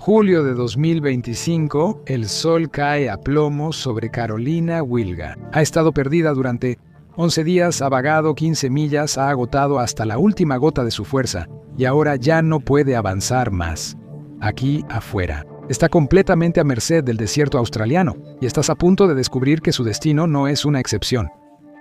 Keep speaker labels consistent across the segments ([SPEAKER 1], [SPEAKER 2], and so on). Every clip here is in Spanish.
[SPEAKER 1] julio de 2025, el sol cae a plomo sobre Carolina Wilga. Ha estado perdida durante 11 días, ha vagado 15 millas, ha agotado hasta la última gota de su fuerza y ahora ya no puede avanzar más. Aquí afuera. Está completamente a merced del desierto australiano y estás a punto de descubrir que su destino no es una excepción.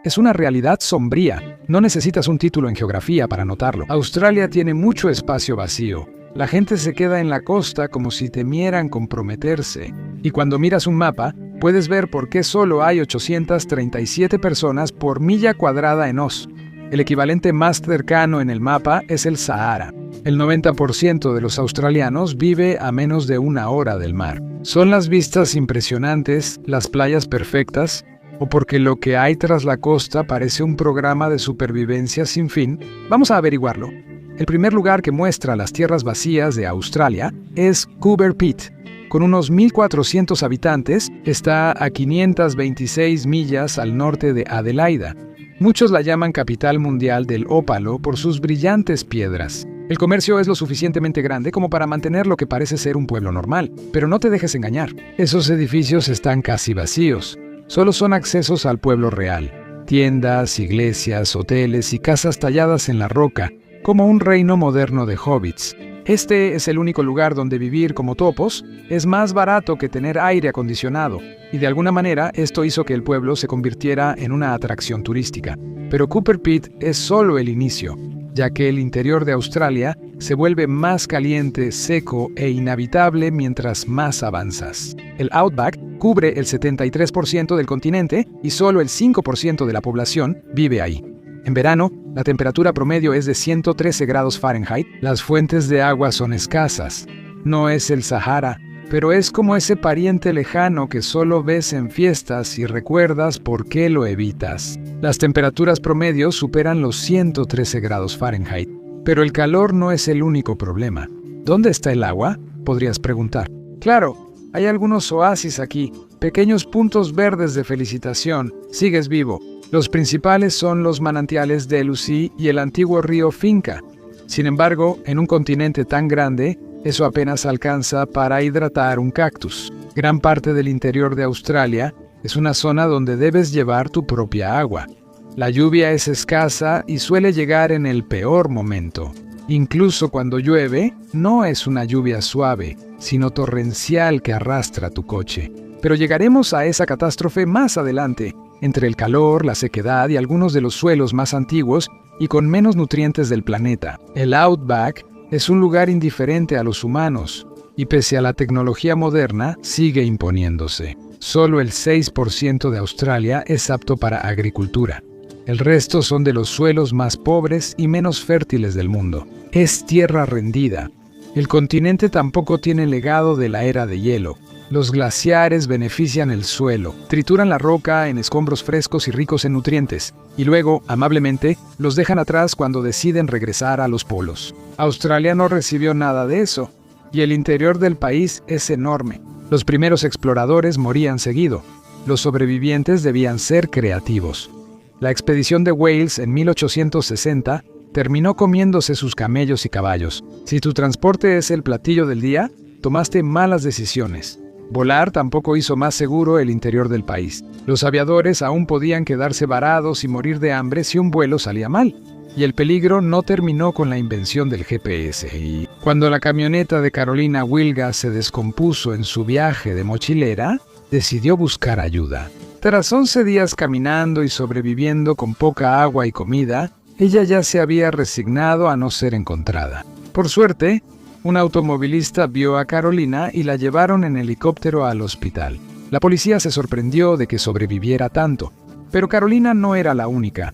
[SPEAKER 1] Es una realidad sombría. No necesitas un título en geografía para notarlo. Australia tiene mucho espacio vacío. La gente se queda en la costa como si temieran comprometerse. Y cuando miras un mapa, puedes ver por qué solo hay 837 personas por milla cuadrada en Oz. El equivalente más cercano en el mapa es el Sahara. El 90% de los australianos vive a menos de una hora del mar. ¿Son las vistas impresionantes, las playas perfectas? ¿O porque lo que hay tras la costa parece un programa de supervivencia sin fin? Vamos a averiguarlo. El primer lugar que muestra las tierras vacías de Australia es Coober Pit. Con unos 1.400 habitantes, está a 526 millas al norte de Adelaida. Muchos la llaman capital mundial del ópalo por sus brillantes piedras. El comercio es lo suficientemente grande como para mantener lo que parece ser un pueblo normal, pero no te dejes engañar. Esos edificios están casi vacíos. Solo son accesos al pueblo real. Tiendas, iglesias, hoteles y casas talladas en la roca, como un reino moderno de hobbits. Este es el único lugar donde vivir como topos es más barato que tener aire acondicionado, y de alguna manera esto hizo que el pueblo se convirtiera en una atracción turística. Pero Coober Pit es solo el inicio, ya que el interior de Australia se vuelve más caliente, seco e inhabitable mientras más avanzas. El Outback cubre el 73% del continente y solo el 5% de la población vive ahí. En verano, la temperatura promedio es de 113 grados Fahrenheit. Las fuentes de agua son escasas. No es el Sahara, pero es como ese pariente lejano que solo ves en fiestas y recuerdas por qué lo evitas. Las temperaturas promedio superan los 113 grados Fahrenheit, pero el calor no es el único problema. ¿Dónde está el agua?, podrías preguntar. Claro, hay algunos oasis aquí, pequeños puntos verdes de felicitación. Sigues vivo. Los principales son los manantiales de Lucy y el antiguo río Finca. Sin embargo, en un continente tan grande, eso apenas alcanza para hidratar un cactus. Gran parte del interior de Australia es una zona donde debes llevar tu propia agua. La lluvia es escasa y suele llegar en el peor momento. Incluso cuando llueve, no es una lluvia suave, sino torrencial que arrastra tu coche. Pero llegaremos a esa catástrofe más adelante, entre el calor, la sequedad y algunos de los suelos más antiguos y con menos nutrientes del planeta. El Outback es un lugar indiferente a los humanos y pese a la tecnología moderna, sigue imponiéndose. Solo el 6% de Australia es apto para agricultura. El resto son de los suelos más pobres y menos fértiles del mundo. Es tierra rendida. El continente tampoco tiene legado de la era de hielo. Los glaciares benefician el suelo, trituran la roca en escombros frescos y ricos en nutrientes, y luego, amablemente, los dejan atrás cuando deciden regresar a los polos. Australia no recibió nada de eso, y el interior del país es enorme. Los primeros exploradores morían seguido. Los sobrevivientes debían ser creativos. La expedición de Wales en 1860 terminó comiéndose sus camellos y caballos. Si tu transporte es el platillo del día, tomaste malas decisiones. Volar tampoco hizo más seguro el interior del país. Los aviadores aún podían quedarse varados y morir de hambre si un vuelo salía mal. Y el peligro no terminó con la invención del GPS. Y cuando la camioneta de Carolina Wilga se descompuso en su viaje de mochilera, decidió buscar ayuda. Tras 11 días caminando y sobreviviendo con poca agua y comida, ella ya se había resignado a no ser encontrada. Por suerte, un automovilista vio a Carolina y la llevaron en helicóptero al hospital. La policía se sorprendió de que sobreviviera tanto, pero Carolina no era la única.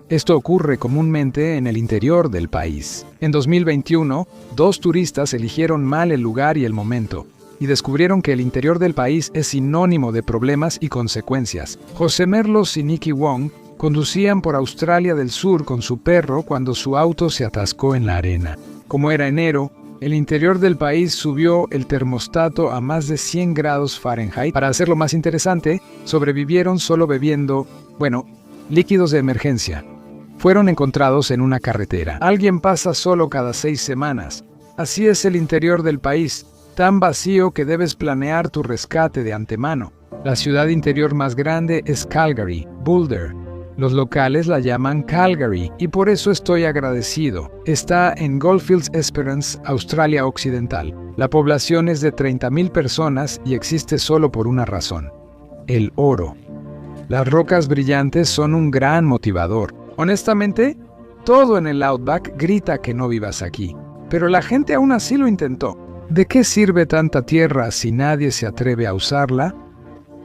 [SPEAKER 1] Esto ocurre comúnmente en el interior del país. En 2021, 2 turistas eligieron mal el lugar y el momento, y descubrieron que el interior del país es sinónimo de problemas y consecuencias. José Merlos y Nicky Wong conducían por Australia del Sur con su perro cuando su auto se atascó en la arena. Como era enero, el interior del país subió el termostato a más de 100 grados Fahrenheit. Para hacerlo más interesante, sobrevivieron solo bebiendo, líquidos de emergencia. Fueron encontrados en una carretera. Alguien pasa solo cada 6 semanas. Así es el interior del país. tan vacío que debes planear tu rescate de antemano. La ciudad interior más grande es Calgary, Boulder. Los locales la llaman Calgary y por eso estoy agradecido. Está en Goldfields Esperance, Australia Occidental. La población es de 30,000 personas y existe solo por una razón: el oro. Las rocas brillantes son un gran motivador. Honestamente, todo en el Outback grita que no vivas aquí, pero la gente aún así lo intentó. ¿De qué sirve tanta tierra si nadie se atreve a usarla?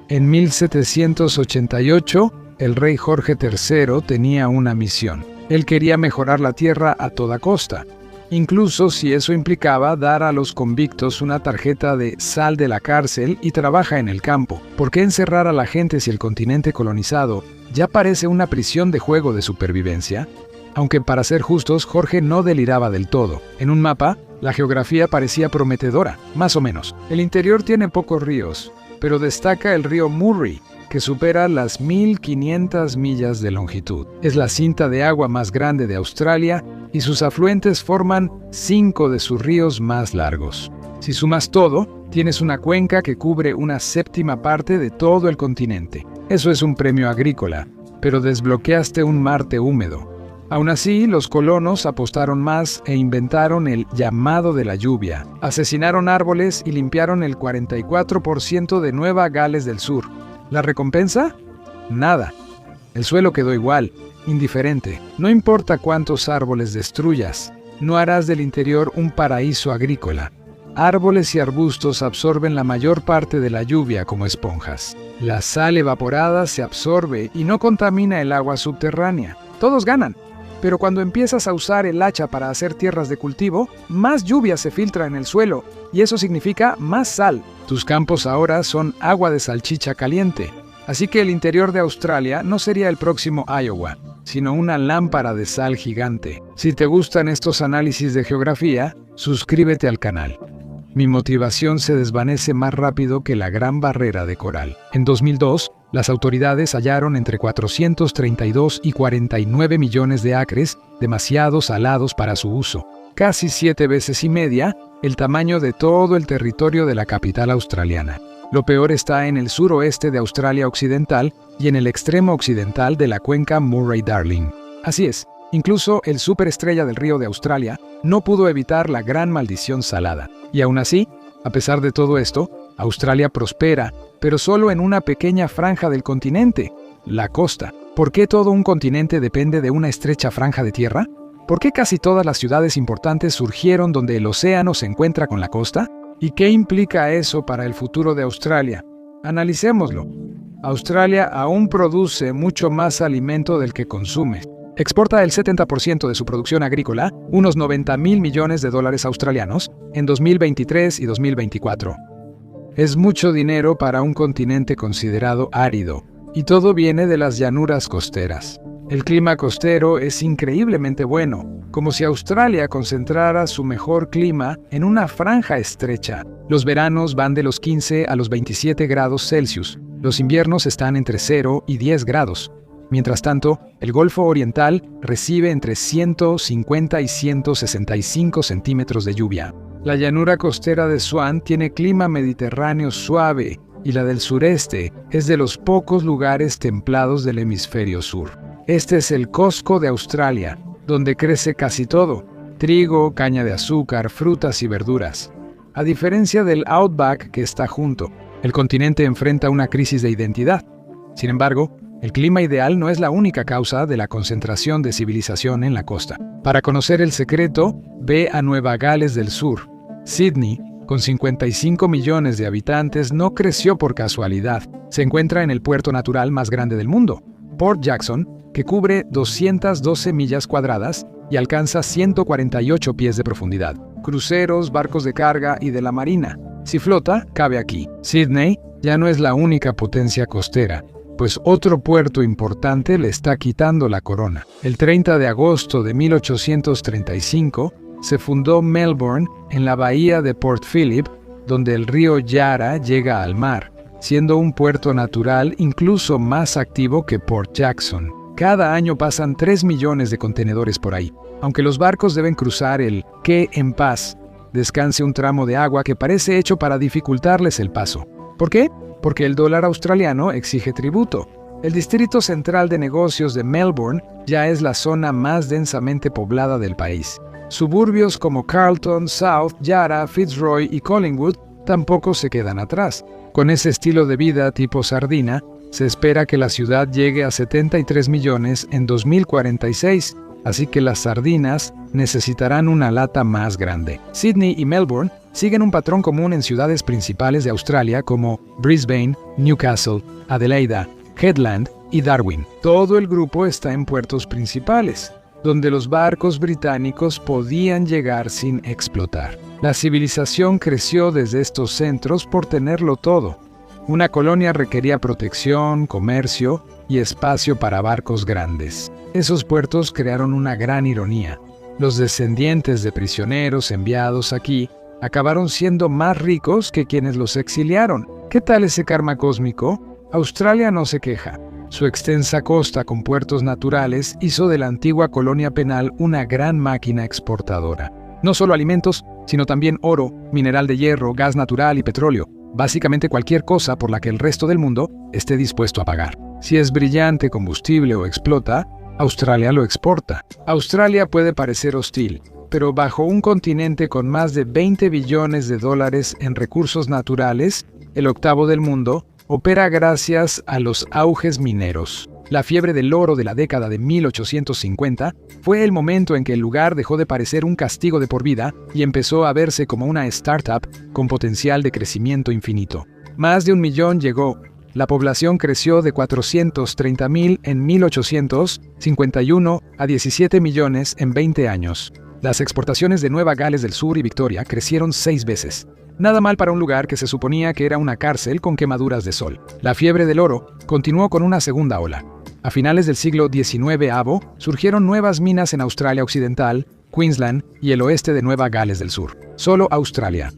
[SPEAKER 1] En 1788, el rey Jorge III tenía una misión. Él quería mejorar la tierra a toda costa, incluso si eso implicaba dar a los convictos una tarjeta de sal de la cárcel y trabaja en el campo. ¿Por qué encerrar a la gente si el continente colonizado ya parece una prisión de juego de supervivencia? Aunque para ser justos, Jorge no deliraba del todo. En un mapa, la geografía parecía prometedora, más o menos. El interior tiene pocos ríos, pero destaca el río Murray, que supera las 1,500 millas de longitud. Es la cinta de agua más grande de Australia y sus afluentes forman 5 de sus ríos más largos. Si sumas todo, tienes una cuenca que cubre una séptima parte de todo el continente. Eso es un premio agrícola, pero desbloqueaste un Marte húmedo. Aún así, los colonos apostaron más e inventaron el llamado de la lluvia. Asesinaron árboles y limpiaron el 44% de Nueva Gales del Sur. ¿La recompensa? Nada. El suelo quedó igual, indiferente. No importa cuántos árboles destruyas, no harás del interior un paraíso agrícola. Árboles y arbustos absorben la mayor parte de la lluvia como esponjas. La sal evaporada se absorbe y no contamina el agua subterránea. Todos ganan. Pero cuando empiezas a usar el hacha para hacer tierras de cultivo, más lluvia se filtra en el suelo, y eso significa más sal. Tus campos ahora son agua de salchicha caliente. Así que el interior de Australia no sería el próximo Iowa, sino una lámpara de sal gigante. Si te gustan estos análisis de geografía, suscríbete al canal. Mi motivación se desvanece más rápido que la Gran Barrera de Coral. En 2002, las autoridades hallaron entre 432 y 49 millones de acres demasiado salados para su uso, casi 7 veces y media el tamaño de todo el territorio de la capital australiana. Lo peor está en el suroeste de Australia Occidental y en el extremo occidental de la cuenca Murray-Darling. Así es, incluso el superestrella del río de Australia no pudo evitar la gran maldición salada. Y aún así, a pesar de todo esto, Australia prospera, pero solo en una pequeña franja del continente, la costa. ¿Por qué todo un continente depende de una estrecha franja de tierra? ¿Por qué casi todas las ciudades importantes surgieron donde el océano se encuentra con la costa? ¿Y qué implica eso para el futuro de Australia? Analicémoslo. Australia aún produce mucho más alimento del que consume. Exporta el 70% de su producción agrícola, unos 90,000 millones de dólares australianos, en 2023 y 2024. Es mucho dinero para un continente considerado árido, y todo viene de las llanuras costeras. El clima costero es increíblemente bueno, como si Australia concentrara su mejor clima en una franja estrecha. Los veranos van de los 15 a los 27 grados Celsius. Los inviernos están entre 0 y 10 grados. Mientras tanto, el Golfo Oriental recibe entre 150 y 165 centímetros de lluvia. La llanura costera de Swan tiene clima mediterráneo suave y la del sureste es de los pocos lugares templados del hemisferio sur. Este es el Costco de Australia, donde crece casi todo: trigo, caña de azúcar, frutas y verduras. A diferencia del Outback que está junto, el continente enfrenta una crisis de identidad. Sin embargo, el clima ideal no es la única causa de la concentración de civilización en la costa. Para conocer el secreto, ve a Nueva Gales del Sur. Sydney, con 55 millones de habitantes, no creció por casualidad. Se encuentra en el puerto natural más grande del mundo, Port Jackson, que cubre 212 millas cuadradas y alcanza 148 pies de profundidad. Cruceros, barcos de carga y de la marina. Si flota, cabe aquí. Sydney ya no es la única potencia costera, pues otro puerto importante le está quitando la corona. El 30 de agosto de 1835 se fundó Melbourne en la bahía de Port Phillip, donde el río Yarra llega al mar, siendo un puerto natural incluso más activo que Port Jackson. Cada año pasan 3 millones de contenedores por ahí. Aunque los barcos deben cruzar el Quai en Paz, descanse un tramo de agua que parece hecho para dificultarles el paso. ¿Por qué? Porque el dólar australiano exige tributo. El distrito central de negocios de Melbourne ya es la zona más densamente poblada del país. Suburbios como Carlton, South, Yarra, Fitzroy y Collingwood tampoco se quedan atrás. Con ese estilo de vida tipo sardina, se espera que la ciudad llegue a 73 millones en 2046, así que las sardinas necesitarán una lata más grande. Sydney y Melbourne siguen un patrón común en ciudades principales de Australia como Brisbane, Newcastle, Adelaida, Headland y Darwin. Todo el grupo está en puertos principales, donde los barcos británicos podían llegar sin explotar. La civilización creció desde estos centros por tenerlo todo. Una colonia requería protección, comercio y espacio para barcos grandes. Esos puertos crearon una gran ironía. Los descendientes de prisioneros enviados aquí acabaron siendo más ricos que quienes los exiliaron. ¿Qué tal ese karma cósmico? Australia no se queja. Su extensa costa con puertos naturales hizo de la antigua colonia penal una gran máquina exportadora. No solo alimentos, sino también oro, mineral de hierro, gas natural y petróleo. Básicamente cualquier cosa por la que el resto del mundo esté dispuesto a pagar. Si es brillante combustible o explota, Australia lo exporta. Australia puede parecer hostil, pero bajo un continente con más de 20 billones de dólares en recursos naturales, el octavo del mundo, opera gracias a los auges mineros. La fiebre del oro de la década de 1850 fue el momento en que el lugar dejó de parecer un castigo de por vida y empezó a verse como una startup con potencial de crecimiento infinito. Más de 1 millón llegó. La población creció de 430,000 en 1851 a 17 millones en 20 años. Las exportaciones de Nueva Gales del Sur y Victoria crecieron 6 veces. Nada mal para un lugar que se suponía que era una cárcel con quemaduras de sol. La fiebre del oro continuó con una segunda ola. A finales del siglo XIX surgieron nuevas minas en Australia Occidental, Queensland y el oeste de Nueva Gales del Sur. Solo Australia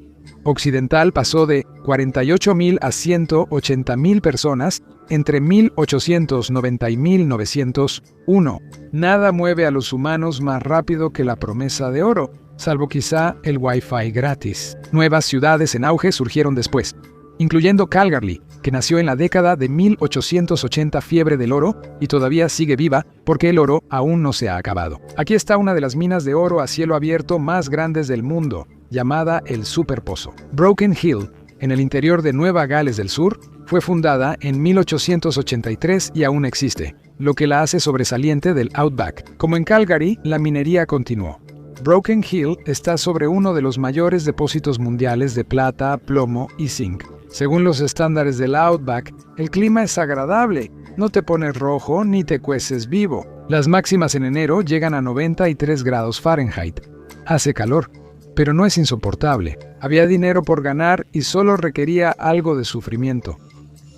[SPEAKER 1] Occidental pasó de 48,000 a 180,000 personas entre 1890 y 1901. Nada mueve a los humanos más rápido que la promesa de oro, salvo quizá el Wi-Fi gratis. Nuevas ciudades en auge surgieron después, incluyendo Calgary, que nació en la década de 1880 fiebre del oro y todavía sigue viva porque el oro aún no se ha acabado. Aquí está una de las minas de oro a cielo abierto más grandes del mundo, llamada el Superpozo. Broken Hill, en el interior de Nueva Gales del Sur, fue fundada en 1883 y aún existe, lo que la hace sobresaliente del Outback. Como en Calgary, la minería continuó. Broken Hill está sobre uno de los mayores depósitos mundiales de plata, plomo y zinc. Según los estándares del Outback, el clima es agradable, no te pones rojo ni te cueces vivo. Las máximas en enero llegan a 93 grados Fahrenheit. Hace calor, pero no es insoportable. Había dinero por ganar y solo requería algo de sufrimiento.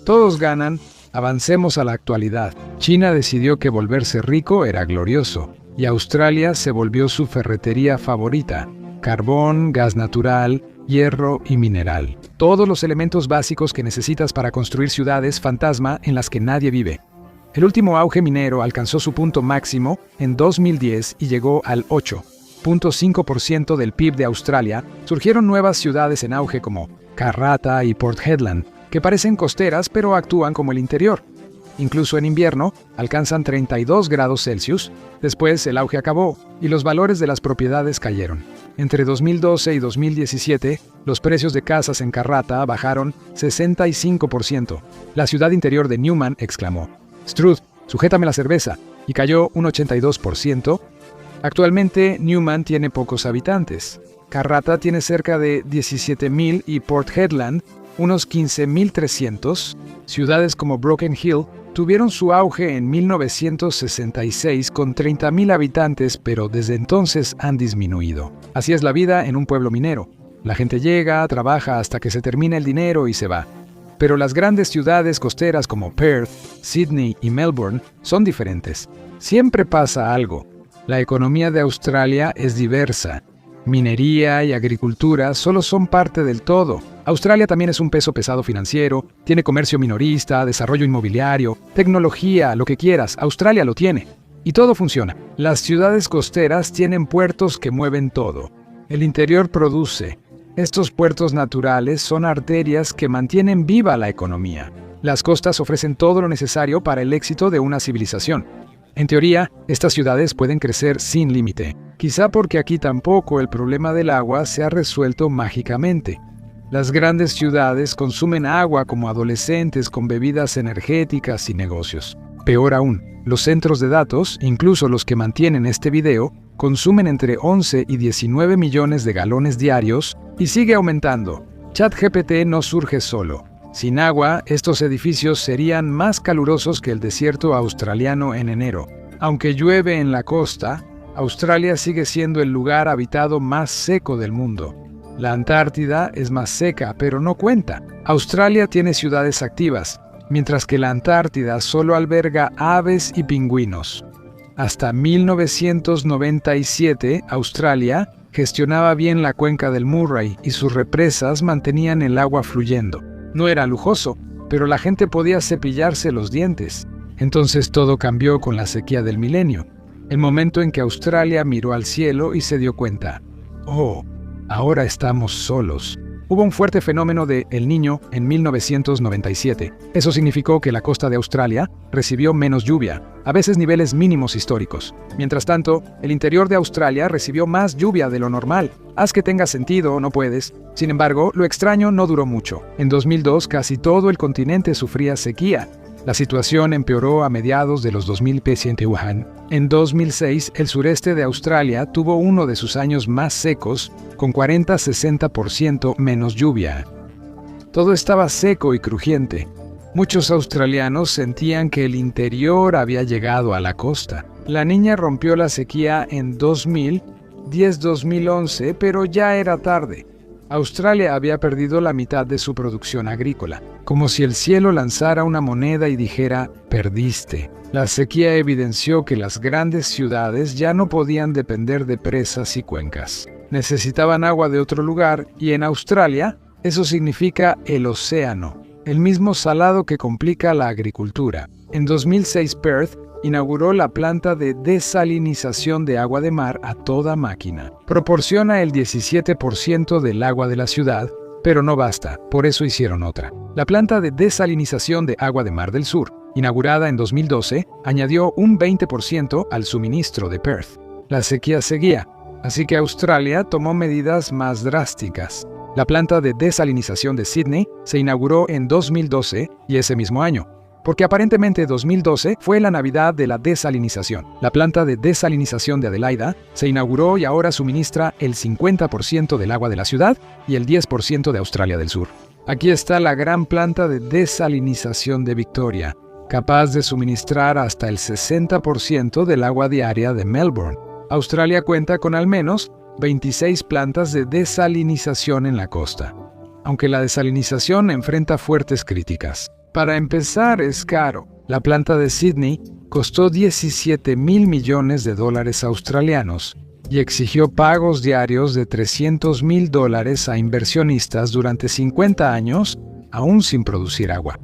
[SPEAKER 1] Todos ganan, avancemos a la actualidad. China decidió que volverse rico era glorioso, y Australia se volvió su ferretería favorita. Carbón, gas natural, hierro y mineral. Todos los elementos básicos que necesitas para construir ciudades fantasma en las que nadie vive. El último auge minero alcanzó su punto máximo en 2010 y llegó al 8,5% del PIB de Australia. Surgieron nuevas ciudades en auge como Karratha y Port Hedland, que parecen costeras pero actúan como el interior. Incluso en invierno, alcanzan 32 grados Celsius. Después el auge acabó y los valores de las propiedades cayeron. Entre 2012 y 2017, los precios de casas en Karratha bajaron 65%. La ciudad interior de Newman exclamó: "Struth, sujétame la cerveza", y cayó un 82%. Actualmente, Newman tiene pocos habitantes. Karratha tiene cerca de 17,000 y Port Hedland unos 15,300. Ciudades como Broken Hill tuvieron su auge en 1966 con 30,000 habitantes, pero desde entonces han disminuido. Así es la vida en un pueblo minero. La gente llega, trabaja hasta que se termina el dinero y se va. Pero las grandes ciudades costeras como Perth, Sydney y Melbourne son diferentes. Siempre pasa algo. La economía de Australia es diversa. Minería y agricultura solo son parte del todo. Australia también es un peso pesado financiero, tiene comercio minorista, desarrollo inmobiliario, tecnología, lo que quieras, Australia lo tiene. Y todo funciona. Las ciudades costeras tienen puertos que mueven todo. El interior produce. Estos puertos naturales son arterias que mantienen viva la economía. Las costas ofrecen todo lo necesario para el éxito de una civilización. En teoría, estas ciudades pueden crecer sin límite. Quizá porque aquí tampoco el problema del agua se ha resuelto mágicamente. Las grandes ciudades consumen agua como adolescentes con bebidas energéticas y negocios. Peor aún, los centros de datos, incluso los que mantienen este video, consumen entre 11 y 19 millones de galones diarios y sigue aumentando. ChatGPT no surge solo. Sin agua, estos edificios serían más calurosos que el desierto australiano en enero. Aunque llueve en la costa, Australia sigue siendo el lugar habitado más seco del mundo. La Antártida es más seca, pero no cuenta. Australia tiene ciudades activas, mientras que la Antártida solo alberga aves y pingüinos. Hasta 1997, Australia gestionaba bien la cuenca del Murray y sus represas mantenían el agua fluyendo. No era lujoso, pero la gente podía cepillarse los dientes. Entonces todo cambió con la sequía del milenio, el momento en que Australia miró al cielo y se dio cuenta: «Oh, ahora estamos solos». Hubo un fuerte fenómeno de El Niño en 1997. Eso significó que la costa de Australia recibió menos lluvia, a veces niveles mínimos históricos. Mientras tanto, el interior de Australia recibió más lluvia de lo normal. Haz que tenga sentido, no puedes. Sin embargo, lo extraño no duró mucho. En 2002, casi todo el continente sufría sequía. La situación empeoró a mediados de los 2000 en Wuhan. En 2006, el sureste de Australia tuvo uno de sus años más secos, con 40-60% menos lluvia. Todo estaba seco y crujiente. Muchos australianos sentían que el interior había llegado a la costa. La Niña rompió la sequía en 2010-2011, pero ya era tarde. Australia había perdido la mitad de su producción agrícola, como si el cielo lanzara una moneda y dijera: «Perdiste». La sequía evidenció que las grandes ciudades ya no podían depender de presas y cuencas. Necesitaban agua de otro lugar y en Australia eso significa el océano, el mismo salado que complica la agricultura. En 2006 Perth inauguró la planta de desalinización de agua de mar a toda máquina. Proporciona el 17% del agua de la ciudad, pero no basta, por eso hicieron otra. La planta de desalinización de agua de Mar del Sur, inaugurada en 2012, añadió un 20% al suministro de Perth. La sequía seguía, así que Australia tomó medidas más drásticas. La planta de desalinización de Sydney se inauguró en 2012 y ese mismo año, porque aparentemente 2012 fue la Navidad de la desalinización. La planta de desalinización de Adelaida se inauguró y ahora suministra el 50% del agua de la ciudad y el 10% de Australia del Sur. Aquí está la gran planta de desalinización de Victoria, capaz de suministrar hasta el 60% del agua diaria de Melbourne. Australia cuenta con al menos 26 plantas de desalinización en la costa, aunque la desalinización enfrenta fuertes críticas. Para empezar, es caro. La planta de Sydney costó $17,000 millones australianos y exigió pagos diarios de $300,000 a inversionistas durante 50 años, aún sin producir agua.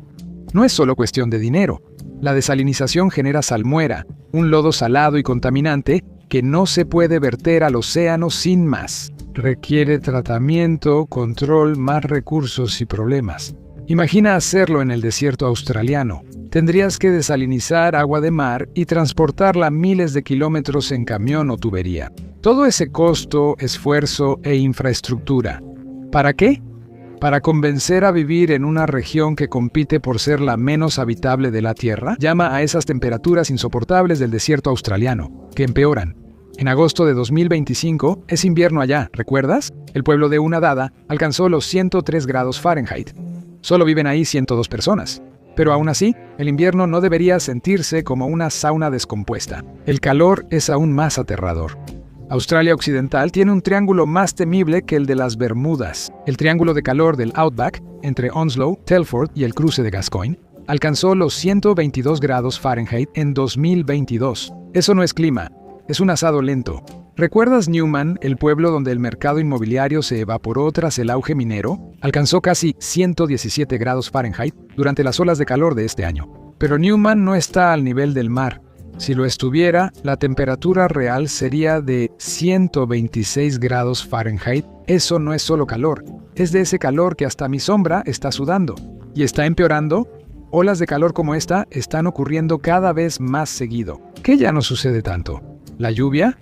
[SPEAKER 1] No es solo cuestión de dinero. La desalinización genera salmuera, un lodo salado y contaminante que no se puede verter al océano sin más. Requiere tratamiento, control, más recursos y problemas. Imagina hacerlo en el desierto australiano. Tendrías que desalinizar agua de mar y transportarla miles de kilómetros en camión o tubería. Todo ese costo, esfuerzo e infraestructura. ¿Para qué? Para convencer a vivir en una región que compite por ser la menos habitable de la Tierra. Llama a esas temperaturas insoportables del desierto australiano, que empeoran. En agosto de 2025 es invierno allá, ¿recuerdas? El pueblo de Unadada alcanzó los 103 grados Fahrenheit. Solo viven ahí 102 personas. Pero aún así, el invierno no debería sentirse como una sauna descompuesta. El calor es aún más aterrador. Australia Occidental tiene un triángulo más temible que el de las Bermudas. El triángulo de calor del Outback, entre Onslow, Telford y el cruce de Gascoyne, alcanzó los 122 grados Fahrenheit en 2022. Eso no es clima, es un asado lento. ¿Recuerdas Newman, el pueblo donde el mercado inmobiliario se evaporó tras el auge minero? Alcanzó casi 117 grados Fahrenheit durante las olas de calor de este año. Pero Newman no está al nivel del mar. Si lo estuviera, la temperatura real sería de 126 grados Fahrenheit. Eso no es solo calor, es de ese calor que hasta mi sombra está sudando. ¿Y está empeorando? Olas de calor como esta están ocurriendo cada vez más seguido. ¿Qué ya no sucede tanto? ¿La lluvia?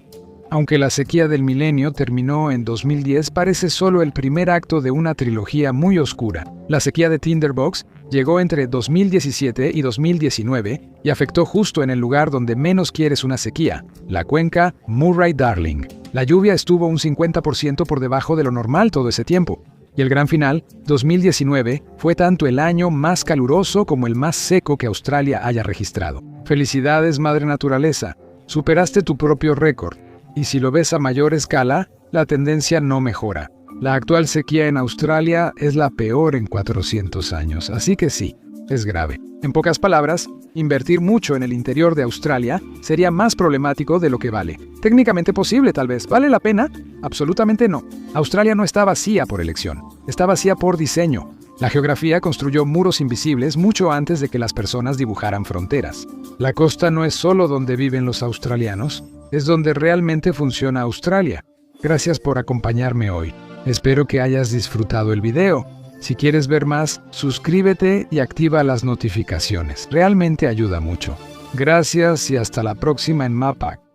[SPEAKER 1] Aunque la sequía del milenio terminó en 2010, parece solo el primer acto de una trilogía muy oscura. La sequía de Tinderbox llegó entre 2017 y 2019 y afectó justo en el lugar donde menos quieres una sequía, la cuenca Murray-Darling. La lluvia estuvo un 50% por debajo de lo normal todo ese tiempo. Y el gran final, 2019, fue tanto el año más caluroso como el más seco que Australia haya registrado. Felicidades, Madre Naturaleza. Superaste tu propio récord. Y si lo ves a mayor escala, la tendencia no mejora. La actual sequía en Australia es la peor en 400 años, así que sí, es grave. En pocas palabras, invertir mucho en el interior de Australia sería más problemático de lo que vale. Técnicamente posible, tal vez. ¿Vale la pena? Absolutamente no. Australia no está vacía por elección, está vacía por diseño. La geografía construyó muros invisibles mucho antes de que las personas dibujaran fronteras. La costa no es solo donde viven los australianos, es donde realmente funciona Australia. Gracias por acompañarme hoy. Espero que hayas disfrutado el video. Si quieres ver más, suscríbete y activa las notificaciones. Realmente ayuda mucho. Gracias y hasta la próxima en MAPAC.